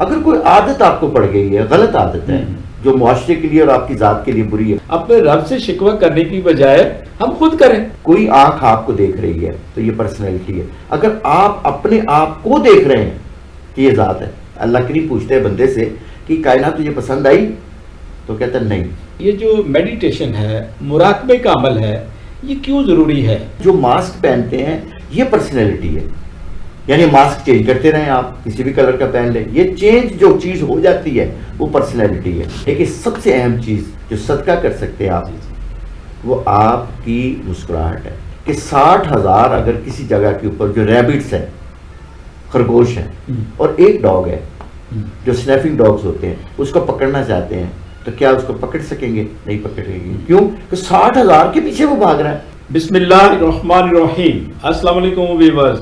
اگر کوئی عادت آپ کو پڑ گئی ہے، غلط عادت ہے جو معاشرے کے لیے اور آپ کی ذات کے لیے بری ہے، اپنے رب سے شکوہ کرنے کی بجائے ہم خود کریں. کوئی آنکھ آپ کو دیکھ رہی ہے تو یہ پرسنالٹی ہے. اگر آپ اپنے آپ کو دیکھ رہے ہیں کہ یہ ذات ہے. اللہ کریم پوچھتے ہیں بندے سے کہ کائنات تجھے پسند آئی؟ تو کہتا ہے نہیں. یہ جو میڈیٹیشن ہے، مراقبے کا عمل ہے، یہ کیوں ضروری ہے؟ جو ماسک پہنتے ہیں یہ پرسنالٹی ہے. یعنی ماسک چینج کرتے رہیں، آپ کسی بھی کلر کا پہن لیں، یہ چینج جو چیز ہو جاتی ہے وہ پرسنالٹی ہے. لیکن سب سے اہم چیز جو صدقہ کر سکتے ہیں آپ، وہ آپ کی مسکراہٹ ہے. کہ 60,000 اگر کسی جگہ کے اوپر جو ریبٹس ہیں، خرگوش ہیں، اور ایک ڈاگ ہے جو سنیفنگ ڈاگز ہوتے ہیں، اس کو پکڑنا چاہتے ہیں تو کیا اس کو پکڑ سکیں گے؟ نہیں پکڑیں گے. کیوں؟ کہ 60,000 کے پیچھے وہ بھاگ رہا ہے. بسم اللہ الرحمن الرحیم. السلام علیکم ویورز.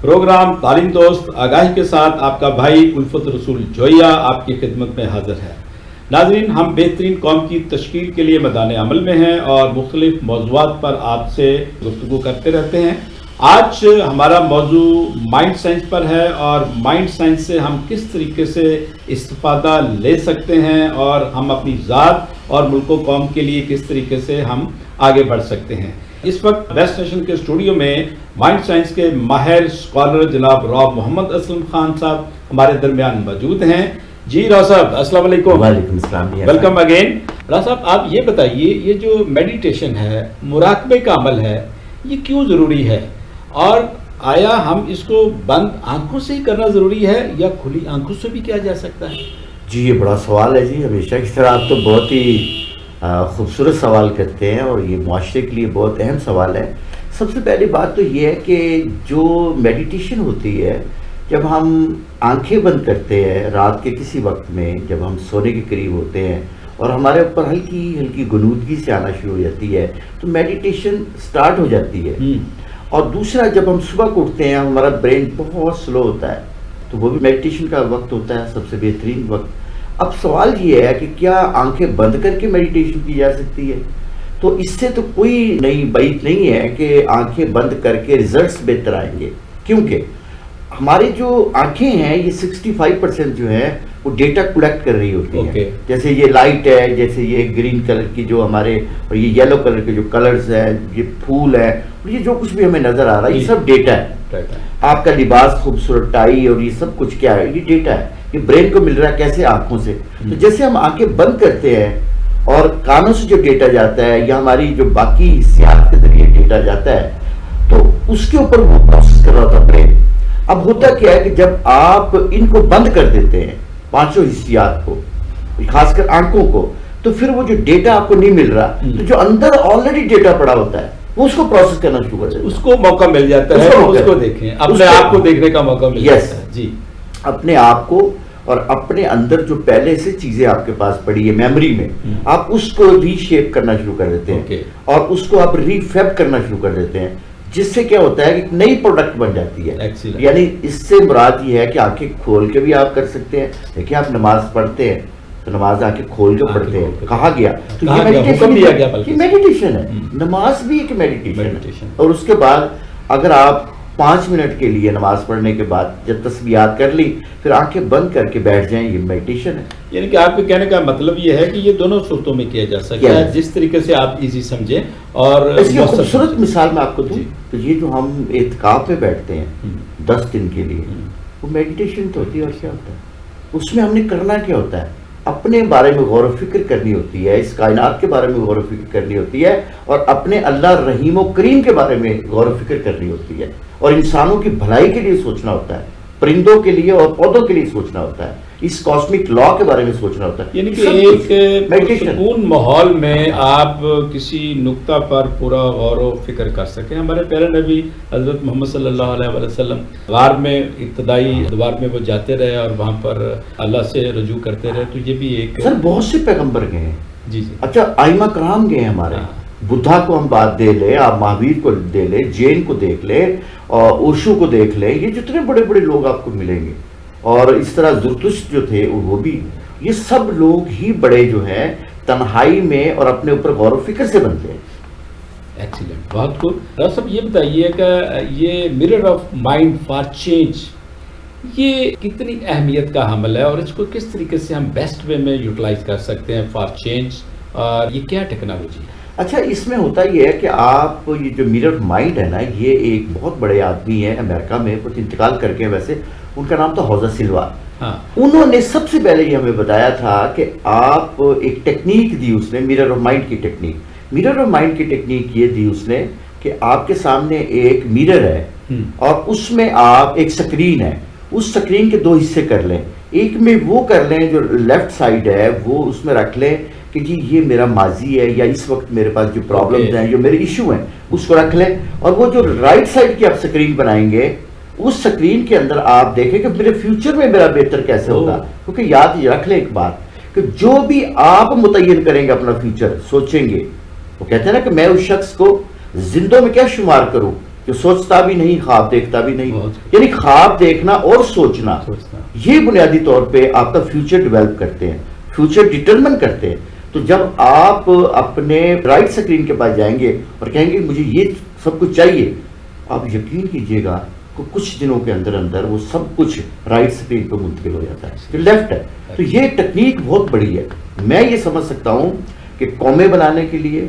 پروگرام تعلیم دوست آگاہی کے ساتھ آپ کا بھائی الفت رسول جویا آپ کی خدمت میں حاضر ہے. ناظرین، ہم بہترین قوم کی تشکیل کے لیے میدان عمل میں ہیں اور مختلف موضوعات پر آپ سے گفتگو کرتے رہتے ہیں. آج ہمارا موضوع مائنڈ سائنس پر ہے اور مائنڈ سائنس سے ہم کس طریقے سے استفادہ لے سکتے ہیں اور ہم اپنی ذات اور ملک و قوم کے لیے کس طریقے سے ہم آگے بڑھ سکتے ہیں. اس وقت ویسٹ نیشن کے اسٹوڈیو میں مائنڈ سائنس کے ماہر اسکالر جناب راؤ محمد اسلم خان صاحب ہمارے درمیان موجود ہیں. جی راؤ صاحب، السلام علیکم. وعلیکم السلام. Welcome again. راؤ صاحب، آپ یہ بتائیے، یہ جو میڈیٹیشن ہے، مراقبے کا عمل ہے، یہ کیوں ضروری ہے؟ اور آیا ہم اس کو بند آنکھوں سے ہی کرنا ضروری ہے یا کھلی آنکھوں سے بھی کیا جا سکتا ہے؟ جی، یہ بڑا سوال ہے. جی، ہمیشہ کی طرح آپ تو بہت ہی خوبصورت سوال کرتے ہیں اور یہ معاشرے کے لیے بہت اہم سوال ہے. سب سے پہلی بات تو یہ ہے کہ جو میڈیٹیشن ہوتی ہے، جب ہم آنکھیں بند کرتے ہیں رات کے کسی وقت میں، جب ہم سونے کے قریب ہوتے ہیں اور ہمارے اوپر ہلکی ہلکی غنودگی سے آنا شروع ہو جاتی ہے، تو میڈیٹیشن سٹارٹ ہو جاتی ہے. اور دوسرا، جب ہم صبح کو اٹھتے ہیں ہمارا برین بہت سلو ہوتا ہے، تو وہ بھی میڈیٹیشن کا وقت ہوتا ہے، سب سے بہترین وقت. اب سوال یہ ہے کہ کیا آنکھیں بند کر کے میڈیٹیشن کی جا سکتی ہے؟ تو اس سے تو کوئی نئی بات نہیں ہے کہ آنکھیں بند کر کے ریزلٹس بہتر آئیں گے. کیونکہ ہماری جو آنکھیں ہیں یہ 65% جو ہے وہ ڈیٹا کلیکٹ کر رہی ہوتی ہیں. جیسے یہ لائٹ ہے، جیسے یہ گرین کلر کی جو ہمارے، اور یہ یلو کلر کے جو کلرز ہیں، یہ پھول ہے، اور یہ جو کچھ بھی ہمیں نظر آ رہا ہے یہ سب ڈیٹا ہے. آپ کا لباس خوبصورت، ٹائی اور یہ سب کچھ کیا ہے؟ یہ ڈیٹا ہے. یہ برین کو مل رہا ہے کیسے؟ آنکھوں سے. تو جیسے ہم آنکھیں بند کرتے ہیں اور کانوں سے جو ڈیٹا جاتا ہے یا ہماری جو باقی حسیات کے ذریعے ڈیٹا جاتا ہے، تو اس کے اوپر وہ پروسیس کر رہا تھا برین. اب ہوتا کیا ہے کہ جب آپ ان کو بند کر دیتے ہیں، پانچوں حسیات کو، خاص کر آنکھوں کو، تو پھر وہ جو ڈیٹا آپ کو نہیں مل رہا، تو جو اندر آلریڈی ڈیٹا پڑا ہوتا ہے وہ اس کو پروسیس کرنا شروع کر دیتا ہے. اس کو موقع مل جاتا ہے، اس کو دیکھیں، اپنے آپ کو دیکھنے کا موقع مل جاتا ہے. جی، اپنے آپ کو اور اپنے اندر جو پہلے سے چیزیں آپ کے پاس پڑی ہے میموری میں، آپ اس کو ری شیپ کرنا شروع کر دیتے ہیں اور اس کو آپ ری فیب کرنا شروع کر دیتے ہیں، جس سے کیا ہوتا ہے کہ ایک نئی پروڈکٹ بن جاتی ہے. یعنی اس سے مراد یہ ہے کہ آنکھیں کھول کے بھی آپ کر سکتے ہیں. دیکھیں، آپ نماز پڑھتے ہیں تو نماز آنکھیں کھول کے پڑھتے ہیں، کہا گیا تو یہ میڈیٹیشن ہے. نماز بھی ایک میڈیٹیشن ہے. اور اس کے بعد اگر آپ 5 منٹ کے لیے نماز پڑھنے کے بعد جب تسبیحات کر لی پھر آنکھیں بند کر کے بیٹھ جائیں، یہ میڈیٹیشن ہے. یعنی کہ آپ کے کہنے کا مطلب یہ ہے کہ یہ دونوں صورتوں میں کیا جا سکتا ہے، جس طریقے سے آپ ایزی سمجھیں. اور اس کی خوبصورت مثال میں آپ کو دوں تو یہ جو ہم اعتکاف میں بیٹھتے ہیں 10 دن کے لیے، وہ میڈیٹیشن تو ہوتی ہے. اور کیا ہوتا ہے اس میں؟ ہم نے کرنا کیا ہوتا ہے؟ اپنے بارے میں غور و فکر کرنی ہوتی ہے، اس کائنات کے بارے میں غور و فکر کرنی ہوتی ہے، اور اپنے اللہ رحیم و کریم کے بارے میں غور و فکر کرنی ہوتی ہے، اور انسانوں کی بھلائی کے لیے سوچنا ہوتا ہے، پرندوں کے لیے اور پودوں کے لیے سوچنا ہوتا ہے، اس کاسمک لا کے بارے میں سوچنا ہوتا ہے. یعنی کہ ایک پرسکون ماحول میں آپ کسی نقطہ پر پورا غور و فکر کر سکیں. ہمارے پیارے نبی حضرت محمد صلی اللہ علیہ وسلم غار میں، ابتدائی ادوار میں وہ جاتے رہے اور وہاں پر اللہ سے رجوع کرتے رہے. تو یہ بھی ایک سر بہت سے پیغمبر گئے ہیں. جی جی. اچھا، ائمہ کرام گئے ہیں ہمارے. بدھا کو ہم بات دے لیں، آپ مہاویر کو دے لیں، جین کو دیکھ لیں، اور اوشو کو دیکھ لیں، یہ جتنے بڑے بڑے لوگ آپ کو ملیں گے. اور اس طرح زرتشت جو تھے وہ بھی، یہ سب لوگ ہی بڑے جو ہیں تنہائی میں اور اپنے اوپر غور و فکر سے بنتے ہیں. ایکسیلنٹ، بہت خوب. راؤ صاحب یہ بتائیے کہ یہ mirror of mind for change, یہ کتنی اہمیت کا حمل ہے اور اس کو کس طریقے سے ہم بیسٹ وے میں یوٹیلائز کر سکتے ہیں فار چینج، اور یہ کیا ٹیکنالوجی ہے؟ اچھا، اس میں ہوتا یہ ہے کہ آپ یہ جو میرر مائنڈ ہے نا، یہ ایک بہت بڑے آدمی ہے امریکہ میں، وہ انتقال کر کے، ویسے ان کا نام تھا ہوزا سلوا. انہوں نے سب سے پہلے یہ ہمیں بتایا تھا کہ آپ ایک ٹیکنیک دی اس نے، میرر آف مائنڈ کی ٹیکنیک. میرر آف مائنڈ کی ٹیکنیک یہ دی اس نے کہ آپ کے سامنے ایک میرر ہے اور اس میں آپ ایک سکرین ہے، اس سکرین کے 2 حصے کر لیں. ایک میں وہ کر لیں جو لیفٹ سائڈ ہے، وہ اس میں رکھ لیں کہ جی یہ میرا ماضی ہے یا اس وقت میرے پاس جو پرابلمز ہیں، جو میرے ایشو ہیں، اس کو رکھ لیں. اور وہ جو رائٹ سائڈ کی آپ سکرین بنائیں گے، اس سکرین کے اندر آپ دیکھیں کہ میرے فیوچر میں میرا بہتر کیسے ہوگا. کیونکہ یاد رکھ لیں ایک بات کہ جو بھی آپ متعین کریں گے اپنا فیوچر، سوچیں گے، وہ کہتے ہیں نا کہ میں اس شخص کو زندوں میں کیا شمار کروں جو سوچتا بھی نہیں، خواب دیکھتا بھی نہیں. یعنی خواب دیکھنا اور سوچنا، یہ بنیادی طور پہ آپ کا فیوچر ڈیولپ کرتے ہیں، فیوچر ڈیٹرمن کرتے ہیں. تو جب آپ اپنے رائٹ سکرین کے پاس جائیں گے اور کہیں گے مجھے یہ سب کچھ چاہیے، آپ یقین کیجئے گا کہ کچھ دنوں کے اندر اندر وہ سب کچھ رائٹ سکرین پہ منتقل ہو جاتا ہے جو لیفٹ ہے. تو یہ ٹیکنیک بہت بڑی ہے. میں یہ سمجھ سکتا ہوں کہ قومیں بنانے کے لیے،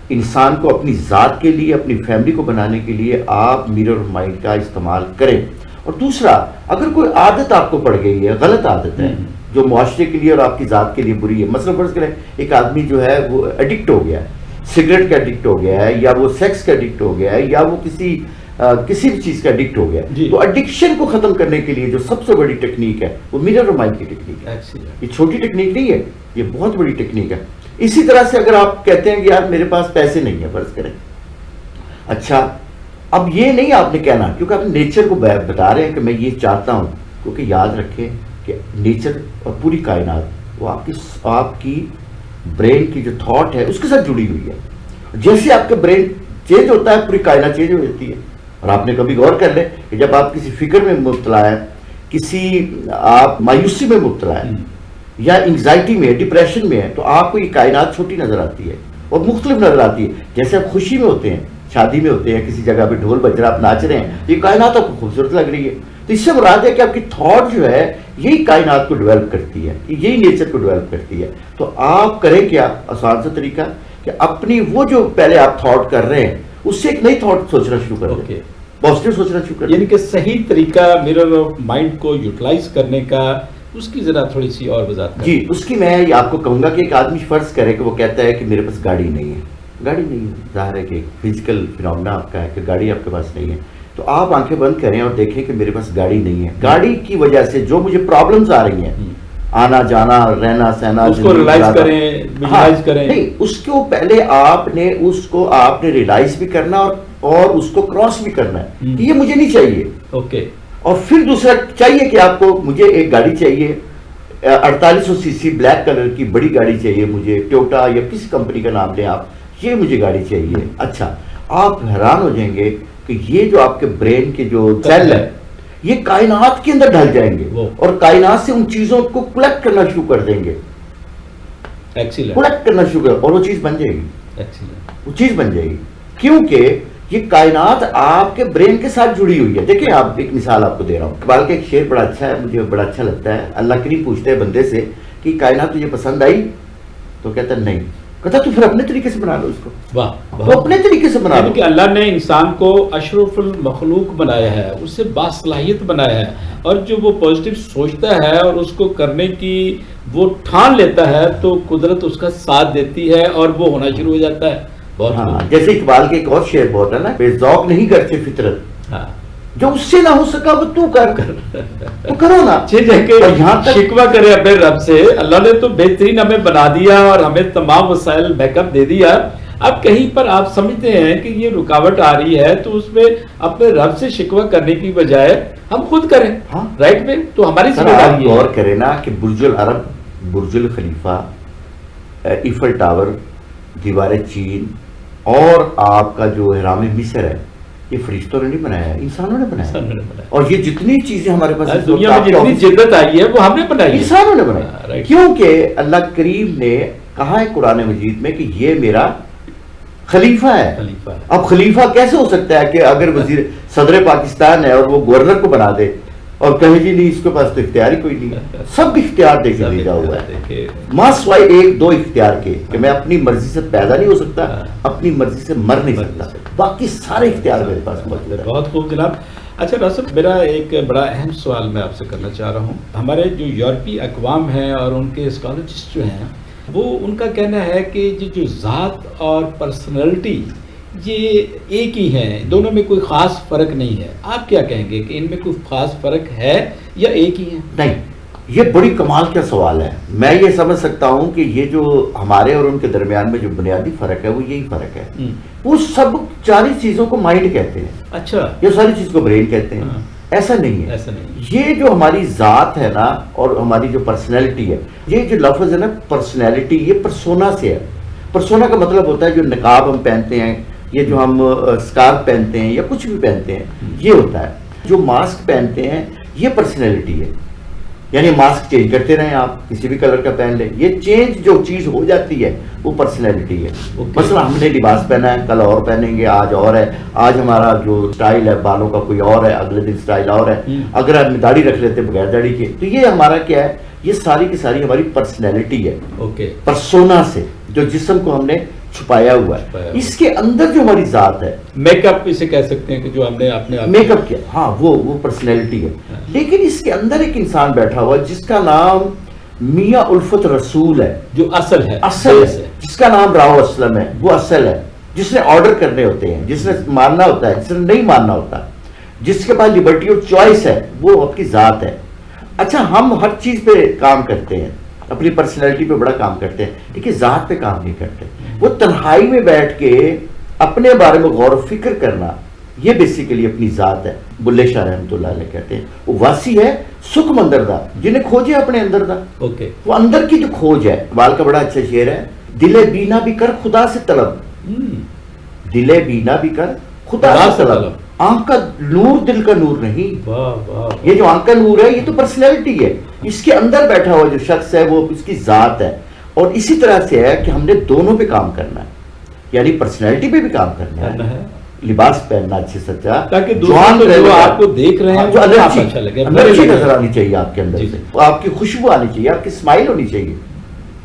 انسان کو اپنی ذات کے لیے، اپنی فیملی کو بنانے کے لیے آپ میرر آف مائنڈ کا استعمال کریں. اور دوسرا، اگر کوئی عادت آپ کو پڑ گئی ہے، غلط عادت ہے جو معاشرے کے لیے اور آپ کی ذات کے لیے بری ہے، مثلا فرض کریں ایک آدمی جو ہے وہ ایڈکٹ ہو گیا ہے، سگریٹ کا ایڈکٹ ہو گیا ہے، یا وہ سیکس کا ایڈکٹ ہو گیا ہے، یا وہ کسی بھی چیز کا ایڈکٹ ہو گیا ہے، تو ایڈکشن کو ختم کرنے کے لیے جو سب سے بڑی ٹیکنیک ہے وہ میرر آف مائنڈ کی ٹیکنیک ہے. یہ چھوٹی ٹیکنیک نہیں ہے، یہ بہت بڑی ٹیکنیک ہے. اسی طرح سے اگر آپ کہتے ہیں کہ یار میرے پاس پیسے نہیں ہیں، فرض کریں، اچھا اب یہ نہیں آپ نے کہنا، کیونکہ آپ نیچر کو بتا رہے ہیں کہ میں یہ چاہتا ہوں. کیونکہ یاد رکھیں کہ نیچر اور پوری کائنات وہ آپ کی برین کی جو تھاٹ ہے اس کے ساتھ جڑی ہوئی ہے. جیسے آپ کا برین چینج ہوتا ہے، پوری کائنات چینج ہو جاتی ہے. اور آپ نے کبھی غور کر لیں کہ جب آپ کسی فکر میں مبتلا ہے، کسی آپ مایوسی میں مبتلا ہے، یا انگزائٹی میں، ڈپریشن میں ہے، تو آپ کو یہ کائنات چھوٹی نظر آتی ہے اور مختلف نظر آتی ہے. جیسے آپ خوشی میں ہوتے ہیں، شادی میں ہوتے ہیں، کسی جگہ پہ ڈھول بج رہا، آپ ناچ رہے ہیں، یہ کائنات آپ کو خوبصورت لگ رہی ہے. تو اس سے مراد ہے کہ آپ کی تھاٹ جو ہے یہی کائنات کو ڈیولپ کرتی ہے، یہی نیچر کو ڈیولپ کرتی ہے. تو آپ کریں کیا؟ آسان سا طریقہ کہ اپنی وہ جو پہلے آپ تھاٹ کر رہے ہیں اس سے ایک نئی تھاٹ سوچنا شروع کر دیں، پازیٹیو سوچنا شروع کر دیں. یعنی کہ صحیح طریقہ میرر آف مائنڈ کو یوٹیلائز کرنے کا، اس کی ذرا تھوڑی سی اور وضاحت کریں. جی، اس کی میں آپ کو کہوں گا کہ ایک آدمی فرض کرے کہ وہ کہتا ہے کہ میرے پاس گاڑی نہیں ہے. گاڑی نہیں ہے، ظاہر ہے کہ فزیکل فینومینا آپ کا ہے کہ گاڑی آپ کے پاس نہیں ہے. تو آپ آنکھیں بند کریں اور دیکھیں کہ میرے پاس گاڑی نہیں ہے. گاڑی کی وجہ سے جو مجھے پرابلمز آ رہی ہیں، آنا جانا، رہنا سہنا، اس کو ریلائز کریں، ویژوائز کریں. نہیں، اس کو پہلے آپ نے ریلائز بھی کرنا اور اس کو کراس بھی کرنا ہے کہ یہ مجھے نہیں چاہیے. اوکے. اور پھر دوسرا چاہیے کہ آپ کو، مجھے ایک گاڑی چاہیے 4800 سی سی بلیک کلر کی بڑی گاڑی چاہیے مجھے، ٹویوٹا یا کسی کمپنی کا نام لیں آپ، یہ مجھے گاڑی چاہیے. اچھا، آپ حیران ہو جائیں گے کہ یہ جو آپ کے برین کے جو سیل ہے یہ کائنات کے اندر ڈھل جائیں گے اور کائنات سے ان چیزوں کو کلیکٹ کرنا شروع کر دیں گے. کلیکٹ کرنا شروع کر، اور وہ چیز بن جائے گی. وہ چیز بن جائے گی کیونکہ یہ کائنات آپ کے برین کے ساتھ جڑی ہوئی ہے. دیکھیں، آپ ایک مثال آپ کو دے رہا ہوں. اقبال کا ایک شعر بڑا اچھا ہے، مجھے بڑا اچھا لگتا ہے. اللہ کریم پوچھتے ہیں بندے سے کہ کائنات تجھے پسند آئی؟ تو کہتا ہے نہیں. کہتا تو پھر اپنے طریقے سے بنا لو اس کو. واہ، اپنے طریقے سے بنا لو. کہ اللہ نے انسان کو اشرف المخلوق بنایا ہے، اسے باصلاحیت بنایا ہے، اور جو وہ پازیٹیو سوچتا ہے اور اس کو کرنے کی وہ ٹھان لیتا ہے تو قدرت اس کا ساتھ دیتی ہے اور وہ ہونا شروع ہو جاتا ہے. ہاں، جیسے اقبال کے ایک اور شعر بہت ہے نا، بے ذوق نہیں گرچہ فطرت، جو اس سے نہ ہو سکا وہ تو کرو نا. شکوہ کرے اپنے رب سے. اللہ نے تو بہترین ہمیں بنا دیا اور ہمیں تمام وسائل بیک اپ دے دیا. اب کہیں پر آپ سمجھتے ہیں کہ یہ رکاوٹ آ رہی ہے تو اس میں اپنے رب سے شکوہ کرنے کی بجائے ہم خود کریں. رائٹ میں تو ہماری ذمہ داری ہے. غور کریں نا کہ برج العرب، برج الخلیفہ، ایفل ٹاور، دیوار چین اور آپ کا جو احرام مصر ہے، یہ فرشتوں نے نہیں بنایا ہے، انسانوں نے بنایا. اور یہ جتنی چیزیں ہمارے پاس دنیا میں جتنی جدت آئی ہے وہ ہم نے بنائی، انسانوں نے بنائی. کیونکہ اللہ کریم نے کہا ہے قرآن مجید میں کہ یہ میرا خلیفہ ہے. اب خلیفہ کیسے ہو سکتا ہے کہ اگر وزیر صدر پاکستان ہے اور وہ گورنر کو بنا دے اور کہیں جی نہیں اس کے پاس تو اختیار ہی کوئی نہیں ہے. سب اختیار دے کے دیا ہوا ہے ماں سوائے ایک دو اختیار کے کہ میں اپنی مرضی سے پیدا نہیں ہو سکتا, اپنی مرضی سے مر نہیں سکتا, باقی سارے اختیار میرے پاس موجود ہے. بہت خوب جناب. اچھا ڈاکٹر صاحب, میرا ایک بڑا اہم سوال میں آپ سے کرنا چاہ رہا ہوں. ہمارے جو یورپی اقوام ہیں اور ان کے اسکالرسٹ جو ہیں, وہ ان کا کہنا ہے کہ جو ذات اور پرسنالٹی یہ ایک ہی ہیں, دونوں میں کوئی خاص فرق نہیں ہے. آپ کیا کہیں گے کہ ان میں کوئی خاص فرق ہے یا ایک ہی ہے؟ نہیں, یہ بڑی کمال کا سوال ہے. میں یہ سمجھ سکتا ہوں کہ یہ جو ہمارے اور ان کے درمیان میں جو بنیادی فرق ہے وہ یہی فرق ہے. وہ سب ساری چیزوں کو مائنڈ کہتے ہیں. اچھا, یہ ساری چیز کو برین کہتے ہیں. ایسا نہیں ہے, ایسا نہیں. یہ جو ہماری ذات ہے نا اور ہماری جو پرسنالٹی ہے, یہ جو لفظ ہے نا پرسنالٹی, یہ پرسونا سے ہے. پرسونا کا مطلب ہوتا ہے جو نقاب ہم پہنتے ہیں, یہ جو ہم اسکارف پہنتے ہیں یا کچھ بھی پہنتے ہیں, یہ ہوتا ہے. جو ماسک پہنتے ہیں یہ پرسنالٹی ہے. یعنی ماسک چینج کرتے رہیں, آپ کسی بھی کلر کا پہن لیں, یہ چینج جو چیز ہو جاتی ہے وہ پرسنالٹی ہے. مثلا ہم نے لباس پہنا ہے, کل اور پہنیں گے, آج اور ہے, آج ہمارا جو سٹائل ہے بالوں کا کوئی اور ہے, اگلے دن سٹائل اور ہے, اگر ہم داڑھی رکھ لیتے بغیر داڑھی کے, تو یہ ہمارا کیا ہے, یہ ساری کی ساری ہماری پرسنالٹی ہے. پرسونا سے جو جسم کو ہم نے چھپایا ہوا ہے, اس کے اندر جو ہماری ذات ہے, میک اپ اسے کہہ سکتے ہیں کہ جو ہم نے اپنے میک اپ کیا, ہاں وہ پرسنالٹی ہے. لیکن اس کے اندر ایک انسان بیٹھا ہوا جس کا نام میاں الفت رسول ہے, جو اصل ہے, جس کا نام راؤ اسلم ہے, وہ اصل ہے, جس نے آرڈر کرنے ہوتے ہیں, جس نے ماننا ہوتا ہے, جس نے نہیں ماننا ہوتا, جس کے پاس لبرٹی اور چوائس ہے, وہ آپ کی ذات ہے. اچھا, ہم ہر چیز پہ کام کرتے ہیں, اپنی پرسنالٹی پہ بڑا کام کرتے ہیں, لیکن ذات پہ کام نہیں کرتے. وہ تنہائی میں بیٹھ کے اپنے بارے میں غور و فکر کرنا, یہ بیسیکلی اپنی ذات ہے. بلے شاہ رحمۃ اللہ علیہ کہتے ہیں وہ واسی ہے سکھ مندر دا جنہیں کھوجے اپنے اندر دا. وہ اندر کی جو کھوج ہے. اقبال کا بڑا اچھا شعر ہے, دل بینا بھی کر خدا سے طلب, دل بینا بھی کر خدا سے طلب, آنکھ کا نور دل کا نور نہیں. یہ جو آنکھ کا نور ہے یہ تو پرسنالٹی ہے, اس کے اندر بیٹھا ہوا جو شخص ہے وہ اس کی ذات ہے. اور اسی طرح سے ہے کہ ہم نے دونوں پہ کام کرنا ہے, یعنی پرسنالٹی پہ بھی کام کرنا ہے, لباس پہننا اچھے سچا, تاکہ جو آپ کو دیکھ رہے ہیں جو انرجی نظر آنی چاہیے آپ کے اندر سے, آپ کی خوشبو آنی چاہیے, آپ کی اسمائل ہونی چاہیے,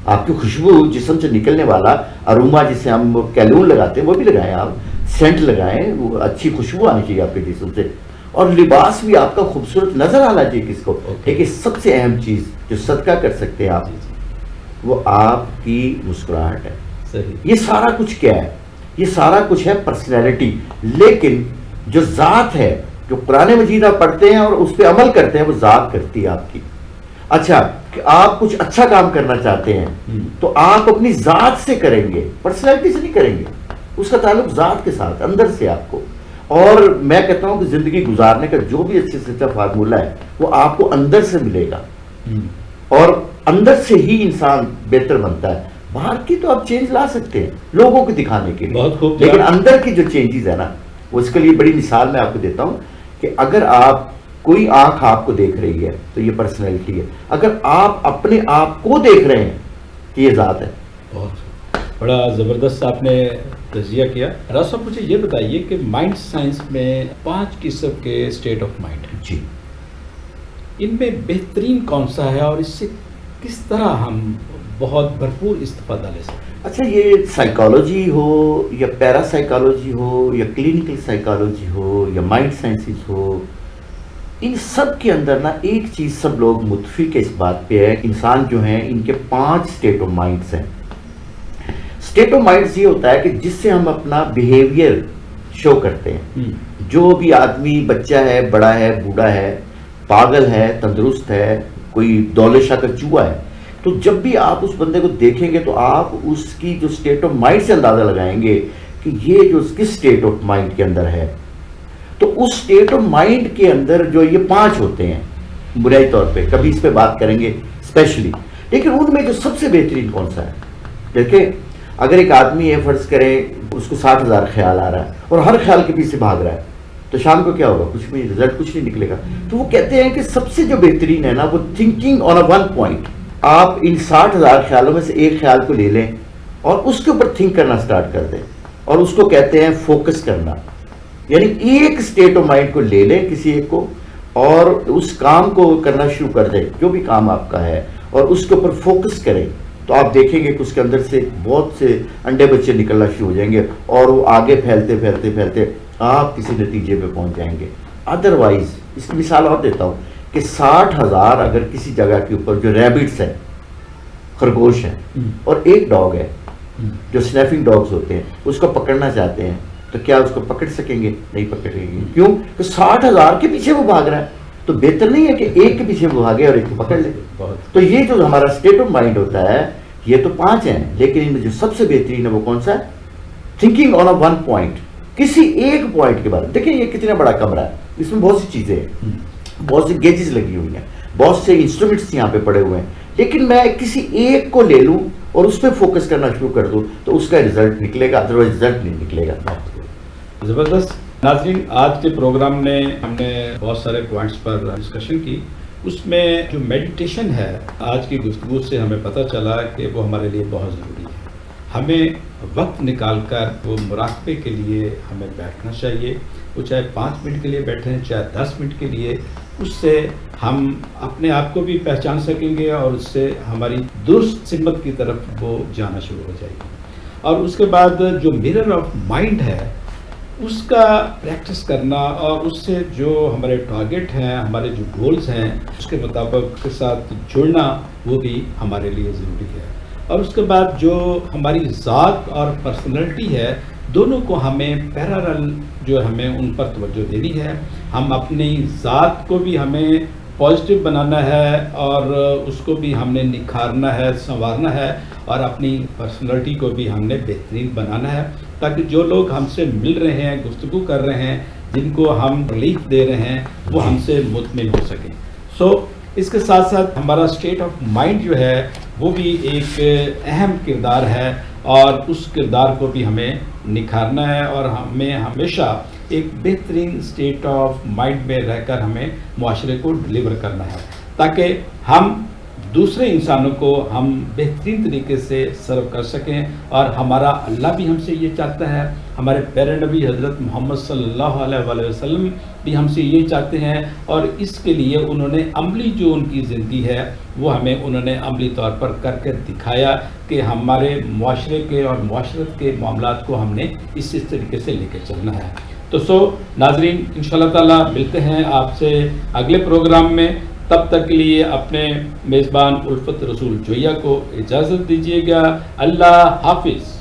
آپ کی خوشبو جسم سے نکلنے والا اروما جسے ہم کیلون لگاتے ہیں وہ بھی لگائیں, آپ سینٹ لگائیں, وہ اچھی خوشبو آنی چاہیے آپ کے جسم سے. اور لباس بھی آپ کا خوبصورت نظر آنا چاہیے کس کو. لیکن سب سے اہم چیز جو صدقہ کر سکتے ہیں آپ, وہ آپ کی مسکراہٹ ہے. یہ سارا کچھ کیا ہے, یہ سارا کچھ ہے پرسنالٹی. لیکن جو ذات ہے, جو قرآن مجید آپ پڑھتے ہیں اور اس پہ عمل کرتے ہیں, وہ ذات کرتی ہے آپ کی. اچھا, کہ آپ کچھ اچھا کام کرنا چاہتے ہیں تو آپ اپنی ذات سے کریں گے, پرسنالٹی سے نہیں کریں گے. اس کا تعلق ذات کے ساتھ, اندر سے آپ کو. اور میں کہتا ہوں کہ زندگی گزارنے کا جو بھی اچھے سے اچھا فارمولہ ہے وہ آپ کو اندر سے ملے گا, اور اندر سے ہی انسان بہتر بنتا ہے. باہر کی تو آپ چینج لا سکتے ہیں لوگوں کو دکھانے کے لیے, لیکن اندر کی جو چینجز ہے نا, وہ اس کے لیے بڑی مثال میں آپ کو دیتا ہوں کہ اگر آپ کوئی آنکھ آپ کو دیکھ رہی ہے تو یہ پرسنالٹی ہے, اگر آپ اپنے آپ کو دیکھ رہے ہیں تو یہ ذات ہے. بہت بڑا زبردست آپ نے تجزیہ کیا. راز صاحب مجھے یہ بتائیے کہ مائنڈ سائنس میں 5 قسم کے اسٹیٹ آف مائنڈ ہیں جی, ان میں بہترین کون سا ہے اور اس سے کس طرح ہم بہت بھرپور استفادہ لے سکتے ہیں؟ اچھا, یہ سائیکالوجی ہو یا پیرا سائیکالوجی ہو یا کلینکل سائیکالوجی ہو یا مائنڈ سائنسز ہو, ان سب کے اندر نا ایک چیز سب لوگ متفق اس بات پہ ہے, انسان جو ہیں ان کے 5 اسٹیٹ آف مائنڈس ہیں. اسٹیٹ آف مائنڈس یہ ہوتا ہے کہ جس سے ہم اپنا بیہیویئر شو کرتے ہیں. جو بھی آدمی, بچہ ہے, بڑا ہے, بوڑھا ہے, پاگل ہے, تندرست ہے, کوئی دولت شاہ کا چوہا ہے, تو جب بھی آپ اس بندے کو دیکھیں گے تو آپ اس کی جو اسٹیٹ آف مائنڈ سے اندازہ لگائیں گے کہ یہ جو کس اسٹیٹ آف مائنڈ کے اندر ہے. تو اس اسٹیٹ آف مائنڈ کے اندر جو یہ 5 ہوتے ہیں بنیادی طور پہ, کبھی اس پہ بات کریں گے اسپیشلی, لیکن ان میں جو سب سے بہترین کون سا ہے. دیکھیں, اگر ایک آدمی ہے, فرض کریں اس کو 60,000 خیال آ رہا ہے اور ہر خیال کے پیچھے بھاگ رہا ہے, تو شام کو کیا ہوگا, کچھ بھی رزلٹ کچھ نہیں نکلے گا. تو وہ کہتے ہیں کہ سب سے جو بہترین ہے نا وہ thinking on a one point. آپ ان 60,000 خیالوں میں سے ایک خیال کو لے لیں اور اس کے اوپر تھنک کرنا سٹارٹ کر دیں, اور اس کو کہتے ہیں فوکس کرنا. یعنی ایک اسٹیٹ آف مائنڈ کو لے لیں کسی ایک کو, اور اس کام کو کرنا شروع کر دے جو بھی کام آپ کا ہے اور اس کے اوپر فوکس کرے تو آپ دیکھیں گے کہ اس کے اندر سے بہت سے انڈے بچے نکلنا شروع ہو جائیں گے اور وہ آگے پھیلتے پھیلتے پھیلتے آپ کسی نتیجے پہ پہنچ جائیں گے. ادروائز اس کی مثال اور دیتا ہوں کہ 60,000 اگر کسی جگہ کے اوپر جو ریبٹس ہیں خرگوش ہیں اور ایک ڈاگ ہے جو سنیفنگ ڈاگز ہوتے ہیں اس کو پکڑنا چاہتے ہیں تو کیا اس کو پکڑ سکیں گے؟ نہیں پکڑیں گے. کیوں کہ 60,000 کے پیچھے وہ بھاگ رہا ہے. تو بہتر نہیں ہے کہ ایک کے پیچھے وہ بھاگے اور ایک کو پکڑ لے. تو یہ جو ہمارا اسٹیٹ آف مائنڈ ہوتا ہے یہ تو 5 ہیں لیکن ان میں جو سب سے بہترین ہے وہ کون سا ہے؟ Thinking on a one point, کسی ایک پوائنٹ کے بارے میں. دیکھیں یہ کتنا بڑا کمرہ ہے, اس میں بہت سی چیزیں ہیں, بہت سی گیجز لگی ہوئی ہیں, بہت سے انسٹرومنٹس یہاں پہ پڑے ہوئے ہیں, لیکن میں کسی ایک کو لے لوں اور اس پہ فوکس کرنا شروع کر دوں تو اس کا رزلٹ نکلے گا, ادروائز رزلٹ نہیں نکلے گا. زبردست. ناظرین, آج کے پروگرام میں ہم نے بہت سارے پوائنٹس پر ڈسکشن کی. اس میں جو میڈیٹیشن ہے آج کی گفتگو سے ہمیں پتہ چلا کہ وہ ہمارے لیے بہت ضروری ہے. ہمیں وقت نکال کر وہ مراقبے کے لیے ہمیں بیٹھنا چاہیے. وہ چاہے 5 منٹ کے لیے بیٹھیں چاہے 10 منٹ کے لیے. اس سے ہم اپنے آپ کو بھی پہچان سکیں گے اور اس سے ہماری درست سمت کی طرف وہ جانا شروع ہو جائے گی. اور اس کے بعد جو میرر آف مائنڈ ہے اس کا پریکٹس کرنا اور اس سے جو ہمارے ٹارگٹ ہیں, ہمارے جو گولز ہیں اس کے مطابق کے ساتھ جڑنا وہ بھی ہمارے لیے ضروری ہے. اور اس کے بعد جو ہماری ذات اور پرسنالٹی ہے دونوں کو ہمیں پیرالل جو ہمیں ان پر توجہ دینی ہے. ہم اپنی ذات کو بھی ہمیں پازیٹیو بنانا ہے اور اس کو بھی ہم نے نکھارنا ہے, سنوارنا ہے, اور اپنی پرسنالٹی کو بھی ہم نے بہترین بنانا ہے تاکہ جو لوگ ہم سے مل رہے ہیں, گفتگو کر رہے ہیں, جن کو ہم ریلیف دے رہے ہیں وہ ہم سے مطمئن ہو سکیں. سو اس کے ساتھ ساتھ ہمارا اسٹیٹ آف مائنڈ جو ہے وہ بھی ایک اہم کردار ہے اور اس کردار کو بھی ہمیں نکھارنا ہے اور ہمیں ہمیشہ ایک بہترین اسٹیٹ آف مائنڈ میں رہ کر ہمیں معاشرے کو ڈلیور کرنا ہے تاکہ ہم دوسرے انسانوں کو ہم بہترین طریقے سے سرو کر سکیں. اور ہمارا اللہ بھی ہم سے یہ چاہتا ہے, ہمارے پیارے نبی حضرت محمد صلی اللہ علیہ وآلہ وسلم بھی ہم سے یہ چاہتے ہیں, اور اس کے لیے انہوں نے عملی جو ان کی زندگی ہے وہ ہمیں انہوں نے عملی طور پر کر کے دکھایا کہ ہمارے معاشرے کے اور معاشرت کے معاملات کو ہم نے اس طریقے سے لے کے چلنا ہے. تو ناظرین, انشاءاللہ تعالیٰ ملتے ہیں آپ سے اگلے پروگرام میں. تب تک کے لیے اپنے میزبان الفت رسول جویا کو اجازت دیجیے گا. اللہ حافظ.